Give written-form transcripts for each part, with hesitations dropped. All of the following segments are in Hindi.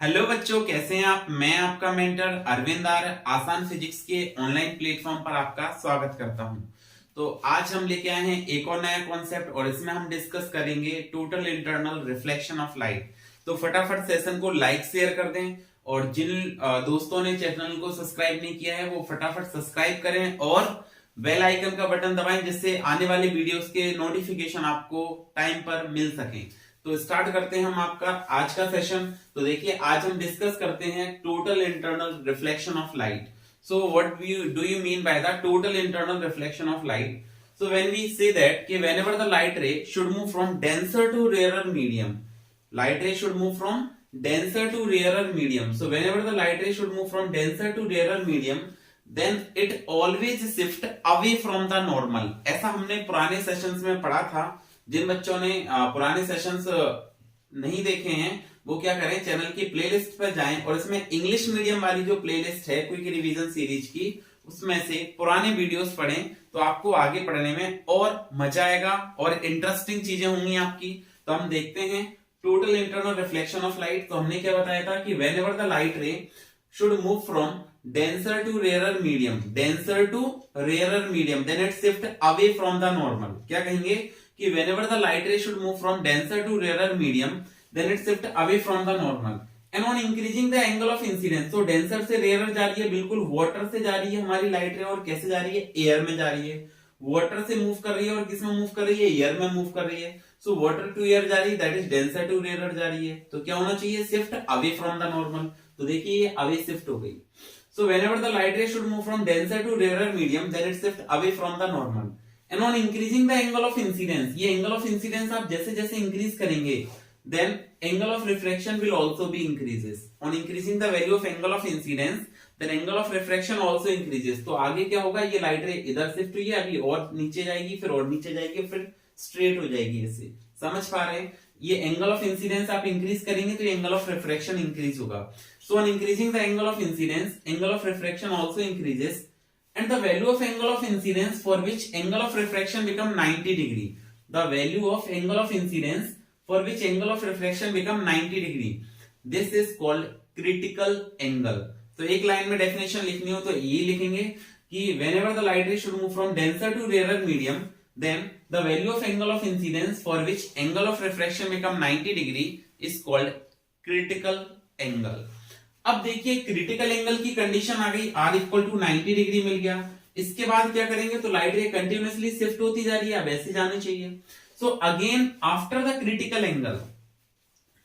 हेलो बच्चों, कैसे हैं आप। मैं आपका मेंटर अरविंद आर्य आसान फिजिक्स के ऑनलाइन प्लेटफॉर्म पर आपका स्वागत करता हूं। तो आज हम लेके आए हैं एक और नया कॉन्सेप्ट और इसमें हम डिस्कस करेंगे total internal reflection of light. तो फटाफट सेशन को लाइक शेयर कर दें और जिन दोस्तों ने चैनल को सब्सक्राइब नहीं किया है वो फटाफट सब्सक्राइब करें और बेल आइकन का बटन दबाएं जिससे आने वाले वीडियोस के नोटिफिकेशन आपको टाइम पर मिल सके। तो स्टार्ट करते हैं हम आपका आज का सेशन। तो देखिए, आज हम डिस्कस करते हैं total internal reflection of light. So what do you mean by the total internal reflection of light? So when we say that कि whenever the light ray should move from denser to rarer medium, light ray should move from denser to rarer medium. So whenever the light ray should move from denser to rarer medium, then it always shift away from the normal. ऐसा हमने पुराने सेशंस में पढ़ा था। जिन बच्चों ने पुराने सेशंस नहीं देखे हैं वो क्या करें, चैनल की प्लेलिस्ट पर जाएं और इसमें इंग्लिश मीडियम वाली जो प्लेलिस्ट है क्विक रिवीजन सीरीज की, उसमें से पुराने वीडियोस पढ़ें तो आपको आगे पढ़ने में और मजा आएगा और इंटरेस्टिंग चीजें होंगी आपकी। तो हम देखते हैं total internal reflection of light. तो हमने क्या बताया था कि whenever the light ray should move from denser to rarer medium, denser to rarer medium, then it shift away from the normal. क्या कहेंगे कि whenever the light ray should move from denser to rarer medium, then it shift away from the normal. And on increasing the angle of incidence, तो denser से rarer जा रही है, बिल्कुल water से जा रही है हमारी लाइट रे। और कैसे जा रही है? एयर में जा रही है। वाटर से मूव कर रही है और किस में मूव कर रही है? एयर में मूव कर रही है। सो वाटर टू एयर जा रही है, that is denser to rarer जा रही है। तो क्या होना चाहिए? Shift away from the normal. तो देखिए ये अवे शिफ्ट हो गई। So whenever the light ray should move from denser to rarer medium, then it shift away from the normal. And on increasing the angle of incidence, ये एंगल ऑफ इंसिडेंस आप जैसे जैसे इंक्रीज करेंगे then angle of refraction will also be increases. On increasing the value of angle of incidence, then angle of refraction also increases. तो आगे क्या होगा? ये लाइट रे इधर शिफ्ट हुई है, अभी और नीचे जाएगी, फिर और नीचे जाएगी, फिर स्ट्रेट हो जाएगी। ऐसे समझ पा रहे हैं? ये एंगल ऑफ इंसिडेंस आप इंक्रीज करेंगे तो एंगल ऑफ रिफ्रैक्शन इंक्रीज होगा। So on increasing the angle of incidence, angle of refraction also increases and the value of angle of incidence for which angle of refraction become 90 degree, the value of angle of incidence for which angle of refraction become 90 degree, this is called critical angle. तो एक लाइन में डेफिनेशन लिखनी हो तो ये लिखेंगे कि whenever the light ray should move from denser to rarer medium, then the value of angle of incidence for which angle of refraction become 90 degree is called critical angle. अब देखिए क्रिटिकल एंगल की कंडीशन आ गई, r इक्वल टू 90 डिग्री मिल गया। इसके बाद क्या करेंगे? तो लाइट रे कंटिन्यूअसली शिफ्ट होती जा रही है, अब ऐसे जानी चाहिए। So again after the critical angle,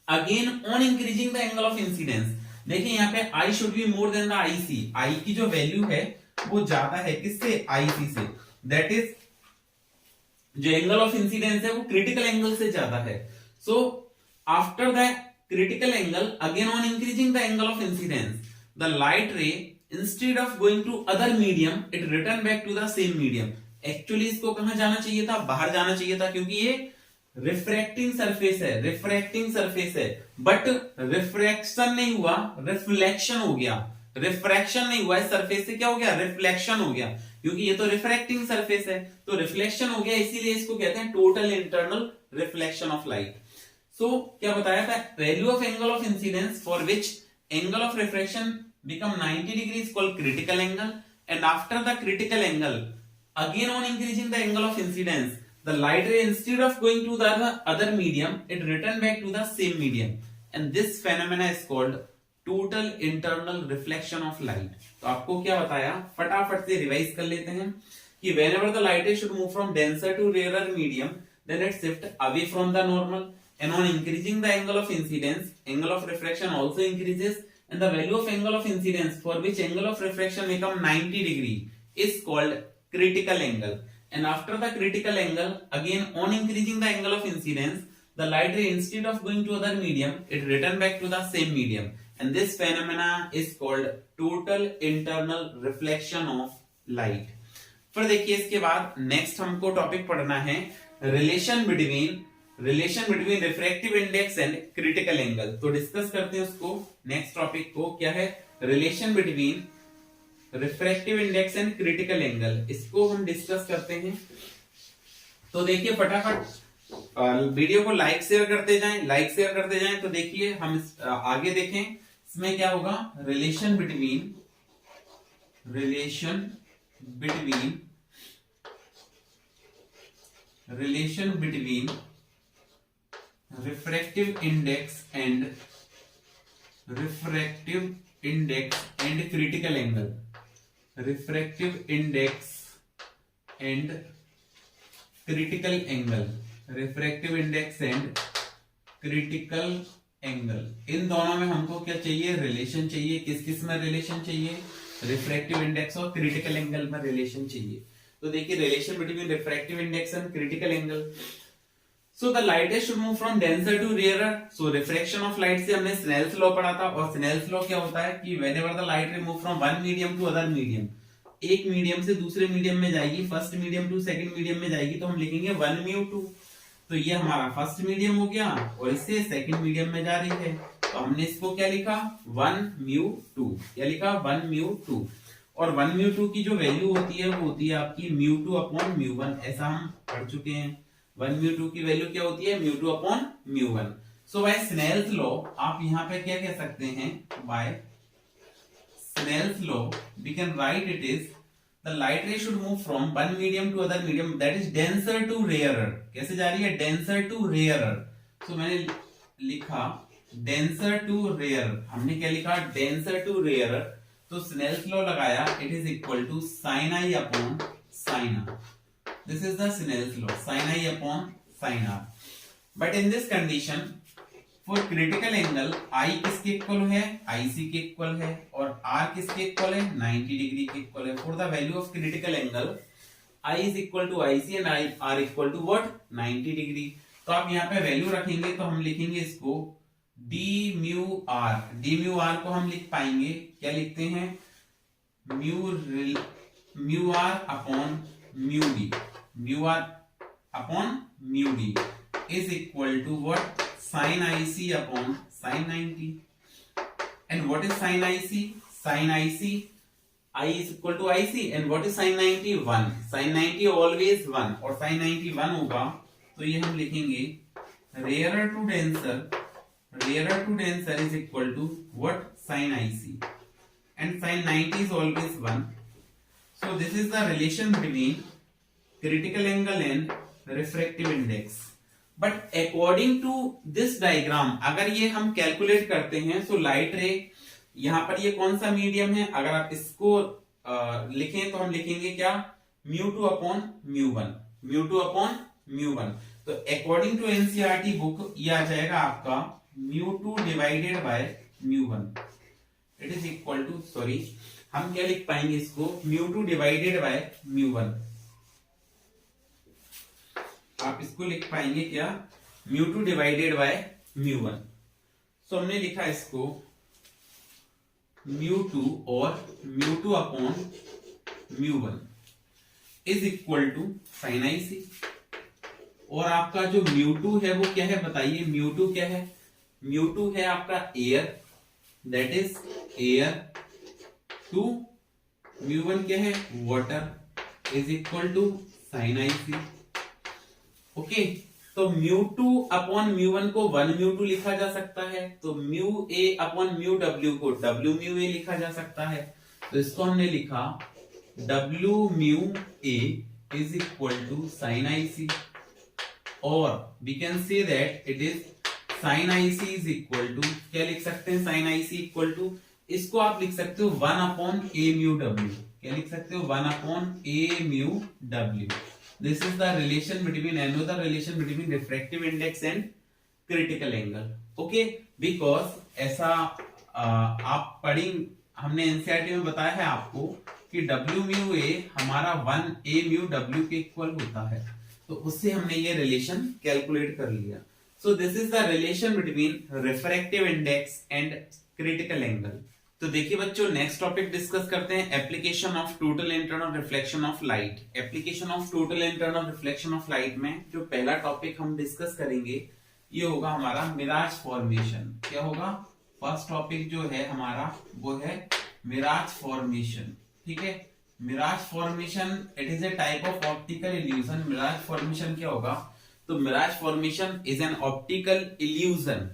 again on increasing the angle of incidence, देखिए यहाँ पे I should be more than the IC। I की जो वैल्यू है वो ज्यादा है किससे? IC से। दैट इज जो एंगल ऑफ इंसिडेंस है वो क्रिटिकल एंगल से ज्यादा है। So after the critical angle, again on increasing the angle of incidence, the light ray instead of going to other medium, it return back to the same medium. Actually इसको कहां जाना चाहिए था? बाहर जाना चाहिए था, क्योंकि ये रिफ्रैक्टिंग सरफेस है, रिफ्रैक्टिंग सरफेस है। बट रिफ्रैक्शन नहीं हुआ, रिफ्लेक्शन हो गया। रिफ्रैक्शन नहीं हुआ, इस सरफेस से क्या हो गया? रिफ्लेक्शन हो गया, क्योंकि ये तो रिफ्रैक्टिंग सरफेस है। तो रिफ्लेक्शन हो गया, इसीलिए इसको कहते हैं total internal reflection of light. So क्या बताया था? Value of angle of incidence for which angle of refraction become 90 degree is called critical angle. And after the critical angle, again on increasing the angle of incidence, the light ray instead of going to the other medium, it return back to the same medium. And this phenomena is called total internal reflection of light. तो आपको क्या बताया, फटाफट से रिवाइज कर लेते हैं कि whenever the light ray should move from denser to rarer medium, then it shift away from the normal. And on increasing the angle of incidence, angle of refraction also increases, and the value of angle of incidence for which angle of refraction become 90 degree is called critical angle. And after the critical angle, again on increasing the angle of incidence, the light ray instead of going to other medium, it return back to the same medium, and this phenomena is called total internal reflection of light. फिर देखिए इसके बाद नेक्स्ट हमको टॉपिक पढ़ना है relation between refractive index and critical angle. तो डिस्कस करते हैं उसको। नेक्स्ट टॉपिक को क्या है? Relation between refractive index and critical angle, इसको हम डिस्कस करते हैं। तो देखिए फटाफट वीडियो को लाइक शेयर करते जाएं। तो देखिए हम आगे देखें, इसमें क्या होगा, relation between refractive index and critical angle. Refractive index and critical angle, इन दोनों में हमको क्या चाहिए, रिलेशन चाहिए। किस में रिलेशन चाहिए, रिफ्रैक्टिव इंडेक्स और क्रिटिकल एंगल में रिलेशन चाहिए। तो देखिए relation between refractive index and critical angle. So the light rays should move from denser to rarer. So refraction of light से हमने स्नेल्स लॉ पढ़ा था, और स्नेल्स लॉ क्या होता है कि whenever the light ray move from one medium to other medium, एक मीडियम से दूसरे मीडियम में जाएगी, first medium to second medium में जाएगी, तो हम लिखेंगे 1 म्यू 2। तो ये हमारा फर्स्ट मीडियम हो गया और इससे सेकंड मीडियम में जा रही है, तो हमने इसको क्या लिखा, 1 म्यू 2। क्या लिखा, 1 म्यू 2। और 1 म्यू 2 की जो वैल्यू होती है वो होती है आपकी म्यू 2 अपॉन म्यू 1, ऐसा हम पढ़ चुके हैं। 1 म्यू 2 की वैल्यू क्या होती है, mu 2 upon mu 1। So by Snell's law आप यहाँ पे क्या कह सकते हैं, by Snell's law we can write it is the light ray should move from one medium to other medium, that is denser to rarer। कैसे जा रही है, denser to rarer। so मैंने लिखा denser to rarer, हमने क्या लिखा, denser to rarer। तो स्नेल्स लॉ लगाया, it is equal to sin I upon sin r। this is the Snell's law, sin I upon sin r। but in this condition for critical angle I किसके इक्वल है, IC के इक्वल है, और R किसके इक्वल है, 90 डिग्री के इक्वल है। For the value of critical angle I is equal to IC and R equal to what, 90 degree. तो आप यहाँ पे वैल्यू रखेंगे तो हम लिखेंगे इसको d mu R। d mu R को हम लिख पाएंगे, क्या लिखते हैं, mu R upon mu D, mu R upon mu D is equal to what, sin IC upon sin 90। and what is sin IC, sin IC, I is equal to IC, and what is sin 90, 1। sin 90 always 1, और sin 90 1 होगा, तो ये हम लिखेंगे rarer to denser is equal to what, sin IC, and sin 90 is always 1। so this is the relation between critical angle and refractive index। But according to this diagram अगर ये हम कैलकुलेट करते हैं, सो लाइट रे यहाँ पर ये कौन सा मीडियम है, अगर आप इसको लिखें तो हम लिखेंगे क्या, mu 2 upon mu 1, mu 2 upon mu 1। तो अकॉर्डिंग टू एनसीईआरटी बुक ये आ जाएगा आपका mu 2 divided by mu 1, it is equal to, sorry हम क्या लिख पाएंगे इसको, म्यू 2 डिवाइडेड बाय म्यू 1। आप इसको लिख पाएंगे क्या, mu 2 divided by mu 1। So हमने लिखा इसको म्यू 2 और mu 2 upon mu 1 is equal to sine IC। और आपका जो म्यू 2 है वो क्या है बताइए, म्यू 2 क्या है, म्यू 2 है आपका air, that is air to mu 1 क्या है, water, is equal to sine IC। Okay तो म्यू 2 अपॉन म्यू 1 को 1 म्यू 2 लिखा जा सकता है, तो mu A upon mu W को W म्यू A लिखा जा सकता है। तो इसको हमने लिखा W mu A is equal to sine IC, और we can say that it is sine IC is equal to, क्या लिख सकते हैं, साइन IC इक्वल टू, इसको आप लिख सकते हो 1 अपॉन A म्यू W। क्या लिख सकते हो, 1 upon A mu W। This is the relation between another relation between refractive index and critical angle। Okay, because ऐसा आप पढ़ी, हमने एनसीईआरटी में बताया है आपको कि W म्यू A हमारा 1 A म्यू W के इक्वल होता है, तो उससे हमने ये रिलेशन कैलकुलेट कर लिया। So this is the relation between refractive index and critical angle। तो देखिए बच्चों नेक्स्ट टॉपिक डिस्कस करते हैं, application of total internal reflection of light. Application of total internal reflection of light में जो पहला टॉपिक हम डिस्कस करेंगे ये होगा हमारा मिराज फॉर्मेशन। क्या होगा, फर्स्ट टॉपिक जो है हमारा वो है मिराज फॉर्मेशन। ठीक है, mirage formation it is a type of optical illusion. Mirage formation क्या होगा तो mirage formation is an optical illusion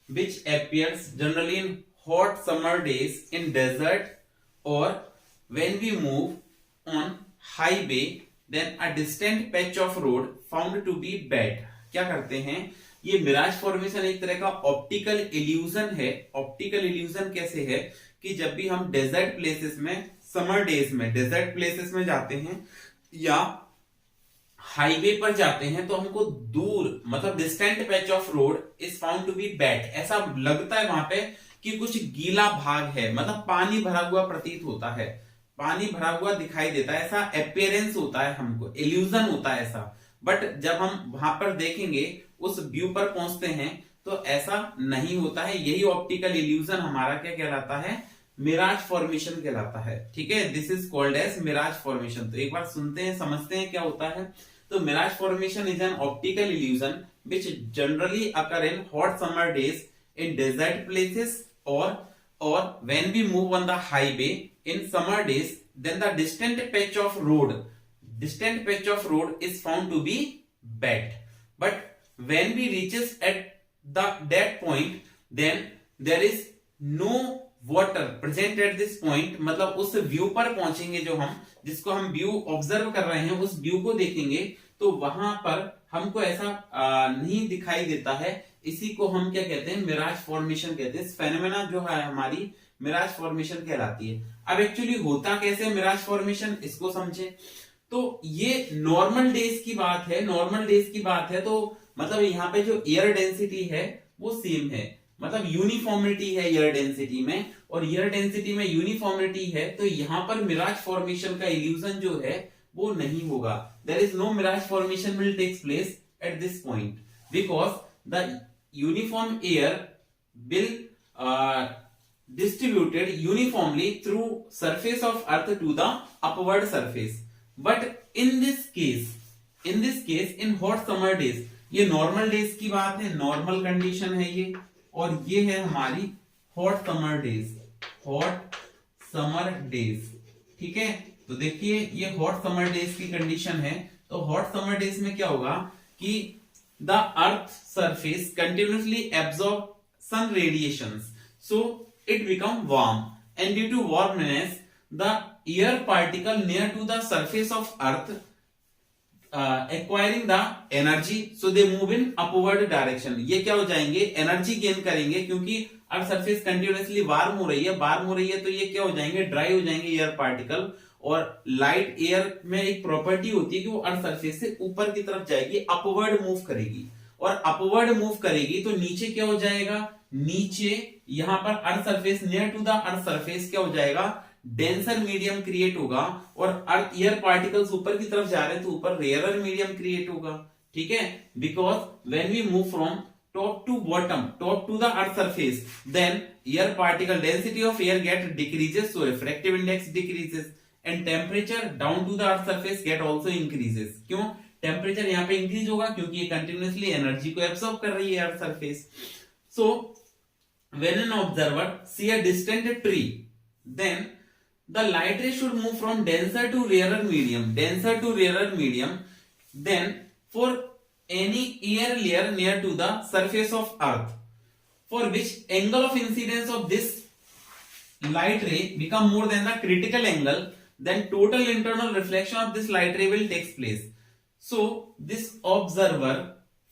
which appears generally in hot summer days in desert or when we move on highway then a distant patch of road found to be bad। क्या करते हैं, ये मिराज फॉर्मेशन एक तरह का ऑप्टिकल इल्यूजन है। ऑप्टिकल इल्यूजन कैसे है कि जब भी हम डेजर्ट प्लेसेस में, समर डेज में डेजर्ट प्लेसेस में जाते हैं या हाईवे पर जाते हैं तो हमको दूर, मतलब distant patch of road is found to be wet, ऐसा लगता है वहां पे कि कुछ गीला भाग है, मतलब पानी भरा हुआ प्रतीत होता है, पानी भरा हुआ दिखाई देता है, ऐसा अपियरेंस होता है, हमको इल्यूजन होता है ऐसा। बट जब हम वहां पर देखेंगे, उस व्यू पर पहुंचते हैं तो ऐसा नहीं होता है। यही ऑप्टिकल इल्यूजन हमारा क्या कहलाता है, मिराज फॉर्मेशन कहलाता है। ठीक है, this is called as mirage formation. तो एक बार सुनते हैं, समझते हैं क्या होता है। तो mirage formation is an optical illusion which generally occur in hot summer days in desert places or when we move on the highway in summer days, then the distant patch of road is found to be bad, but when we reaches at that point then there is no water present at this point। मतलब उस व्यू पर पहुंचेंगे, जो हम, जिसको हम व्यू ऑब्जर्व कर रहे हैं, उस व्यू को देखेंगे तो वहां पर हमको ऐसा नहीं दिखाई देता है। इसी को हम क्या कहते हैं, मिराज फॉर्मेशन कहते हैं। फेनोमेना जो है हमारी मिराज फॉर्मेशन कहलाती है। अब एक्चुअली होता कैसे मिराज फॉर्मेशन, इसको समझे। तो ये नॉर्मल डेज की बात है, नॉर्मल डेज की बात है। तो मतलब यहाँ पे जो एयर डेंसिटी है वो सेम है, मतलब यूनिफॉर्मिटी है एयर डेंसिटी में, और एयर डेंसिटी में यूनिफॉर्मिटी है, तो यहाँ पर मिराज फॉर्मेशन का इल्यूजन जो है वो नहीं होगा। There is no mirage formation will takes place at this point because the uniform air will distributed uniformly through surface of earth to the upward surface। but in this case in hot summer days, ये नॉर्मल डेज की बात है, नॉर्मल कंडीशन है ये, और ये है हमारी hot summer days, hot summer days. ठीक है, तो देखिए ये हॉट समर डेज की कंडीशन है। तो हॉट समर डेज में क्या होगा कि the earth surface continuously absorb sun radiations, so it become warm, and due to warmness the air particle near to the surface of earth acquiring the energy, so they move in upward direction। ये क्या हो जाएंगे, एनर्जी गेन करेंगे, क्योंकि अर्थ सरफेस कंटिन्यूअसली वार्म हो रही है, तो ये क्या हो जाएंगे, ड्राई हो जाएंगे एयर पार्टिकल। और लाइट एयर में एक प्रॉपर्टी होती है कि वो अर्थ सरफेस से ऊपर की तरफ जाएगी, अपवर्ड मूव करेगी, और अपवर्ड मूव करेगी तो नीचे क्या हो जाएगा, नीचे यहां पर earth surface, near to the earth surface क्या हो जाएगा, डेंसर मीडियम क्रिएट होगा, और अर्थ एयर पार्टिकल्स ऊपर की तरफ जा रहे हैं तो ऊपर रेयरर मीडियम क्रिएट होगा। ठीक है, because when we move from top to bottom, top to the earth surface, then air particle density of air get decreases, so refractive index decreases, and temperature down to the earth surface get also increases. क्यों, टेम्परेचर यहाँ पे इंक्रीज होगा क्योंकि ये कंटिन्यूअसली एनर्जी को एब्सॉर्ब कर रही है earth surface. So when an observer see a distant tree, then the light ray should move from denser to rarer medium, then for any air layer near to the surface of earth, for which angle of incidence of this light ray become more than the critical angle, then total internal reflection of this light ray will takes place। So this observer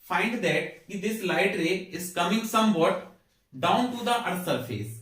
find that this light ray is coming somewhat down to the earth surface,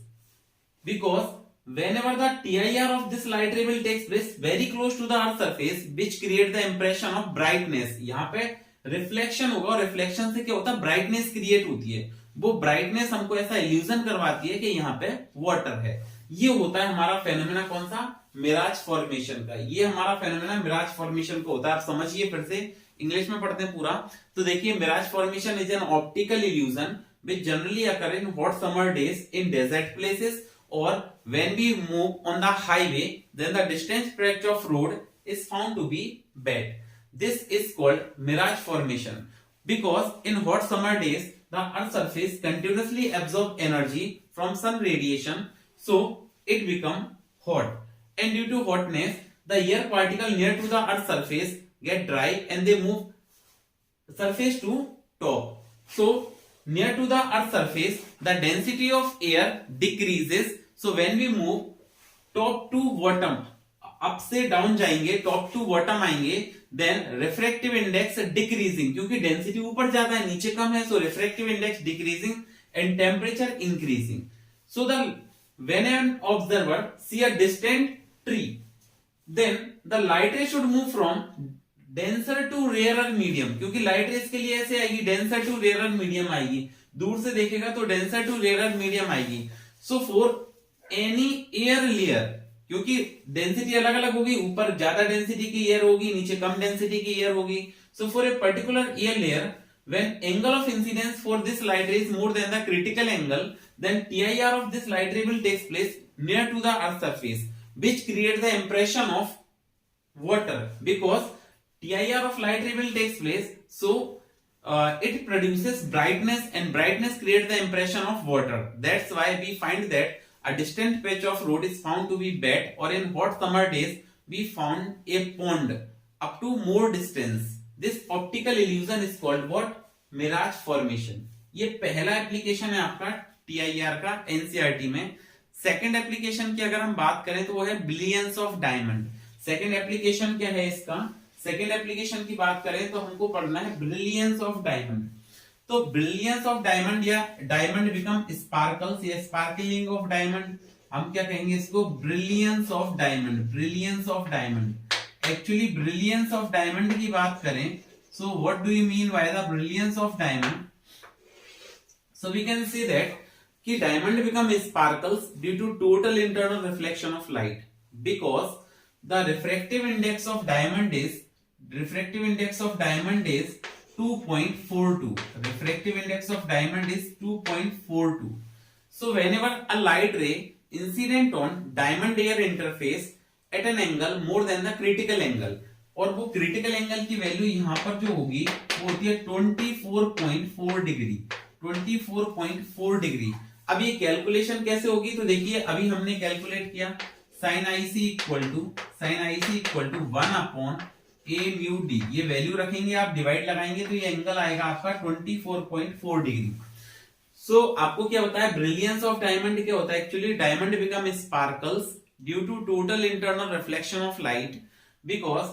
because whenever the TIR of this light ray will take place very close to the earth surface, which create the impression of brightness। यहाँ पे रिफ्लेक्शन होगा, और रिफ्लेक्शन से क्या होता है, ब्राइटनेस क्रिएट होती है। वो ब्राइटनेस हमको ऐसा इल्यूजन करवाती है कि यहाँ पे वाटर है। ये होता है हमारा फेनोमेना, कौन सा, मिराज फॉर्मेशन का। ये हमारा फेनोमेना मिराज फॉर्मेशन का होता है। आप समझिए, फिर से इंग्लिश में पढ़ते हैं पूरा। तो देखिए, mirage formation is an optical illusion which generally occur in hot summer days in desert places, or when we move on the highway, then the distant stretch of road is found to be bad। This is called mirage formation because in hot summer days the earth surface continuously absorbs energy from sun radiation, so it become hot, and due to hotness the air particle near to the earth surface get dry and they move surface to top. So near to the earth surface the density of air decreases. So when we move top to bottom, up से डाउन जाएंगे, टॉप टू बॉटम आएंगे, देन रिफ्रैक्टिव इंडेक्स डिक्रीजिंग, क्योंकि डेंसिटी ऊपर ज्यादा है नीचे कम है, so refractive index decreasing and temperature increasing. So the when an observer see a distant tree, then the light ray should move from denser to rarer medium, क्योंकि लाइट रेस के लिए ऐसे आएगी, डेंसर टू रेयरर मीडियम आएगी, दूर से देखेगा तो डेंसर टू रेयरर मीडियम आएगी. So for any air layer, क्योंकि डेंसिटी अलग अलग होगी, ऊपर ज्यादा डेंसिटी की एयर होगी, नीचे कम डेंसिटी की एयर होगी. So for a particular air layer, when angle of incidence for this light ray is more than the critical angle, then TIR of this light ray will take place near to the earth surface, which creates the impression of water, because TIR of light ray will take place, so it produces brightness, and brightness creates the impression of water. That's why we find that a distant patch of road is found to be wet, or in hot summer days we found a pond up to more distance. This optical illusion is called what? Mirage formation. ये पहला एप्लीकेशन है आपका TIR का NCERT में. सेकंड एप्लीकेशन की अगर हम बात करें तो वो है brilliance of diamond. Second application क्या है इसका? सेकंड एप्लीकेशन की बात करें तो हमको पढ़ना है ब्रिलियंस ऑफ डायमंड. तो ब्रिलियंस ऑफ डायमंड या डायमंड बिकम स्पार्कल्स या स्पार्कलिंग ऑफ डायमंड, हम क्या कहेंगे इसको? Brilliance of diamond. Brilliance of diamond, actually brilliance of diamond की बात करें, so what do you mean by the brilliance of diamond? So we can say that कि diamond become sparkles due to total internal reflection of light, because the refractive index of diamond is 2.42. refractive index of diamond is 2.42. So whenever a light ray incident on diamond air interface at an angle more than the critical angle, और वो critical angle की वैल्यू यहाँ पर जो होगी वो होती है 24.4 डिग्री. 24.4 डिग्री. अब ये कैलकुलेशन कैसे होगी? तो देखिए अभी हमने कैलकुलेट किया sin IC equal to 1 upon a mu d. ये वैल्यू रखेंगे आप, डिवाइड लगाएंगे तो ये एंगल आएगा आपका 24.4 डिग्री. सो आपको क्या होता है? ब्रिलियंस ऑफ डायमंड क्या होता है? Actually diamond become sparkles due to total internal reflection of light, because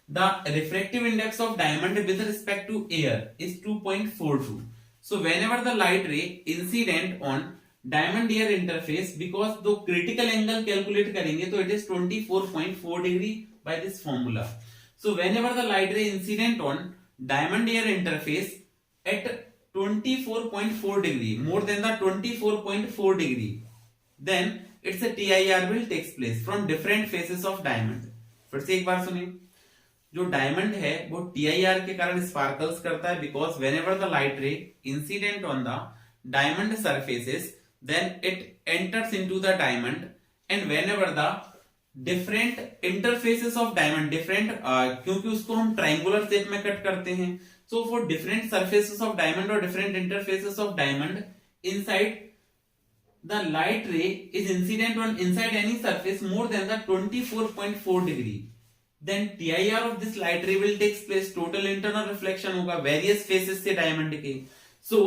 the refractive index of diamond with respect to air is 2.42. So whenever the light ray incident on diamond air interface, because the critical angle calculate करेंगे तो it is 24.4 degree by this formula. So whenever the light ray incident on diamond air interface at 24.4 degree, more than the 24.4 degree, then it's a TIR will takes place from different faces of diamond. फिर से एक बार सुनिए, जो डायमंड है वो TIR के कारण स्पार्कल्स करता है, because whenever the light ray incident on the diamond surfaces, then it enters into the diamond, and whenever the different interfaces of diamond, different क्योंकि उसको हम ट्रायंगुलर शेप में कट करते हैं, so for different surfaces of diamond और different interfaces of diamond inside the light ray is incident on inside any surface more than the 24.4 degree, then TIR of this light ray will takes place. Total internal reflection होगा वेरियस फेसेस से डायमंड के, so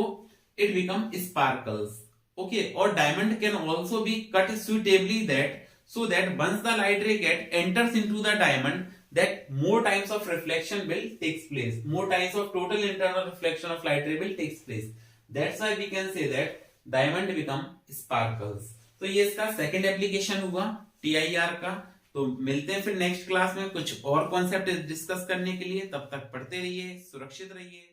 it become sparkles. Okay, और diamond can also be cut suitably that, so that once the light ray enters into the diamond, that more times of reflection will takes place, more times of total internal reflection of light ray will takes place. That's why we can say that diamond become sparkles. तो ये इसका सेकंड एप्लीकेशन हुआ TIR का. तो मिलते हैं फिर नेक्स्ट क्लास में कुछ और कॉन्सेप्ट डिस्कस करने के लिए. तब तक पढ़ते रहिए, सुरक्षित रहिए.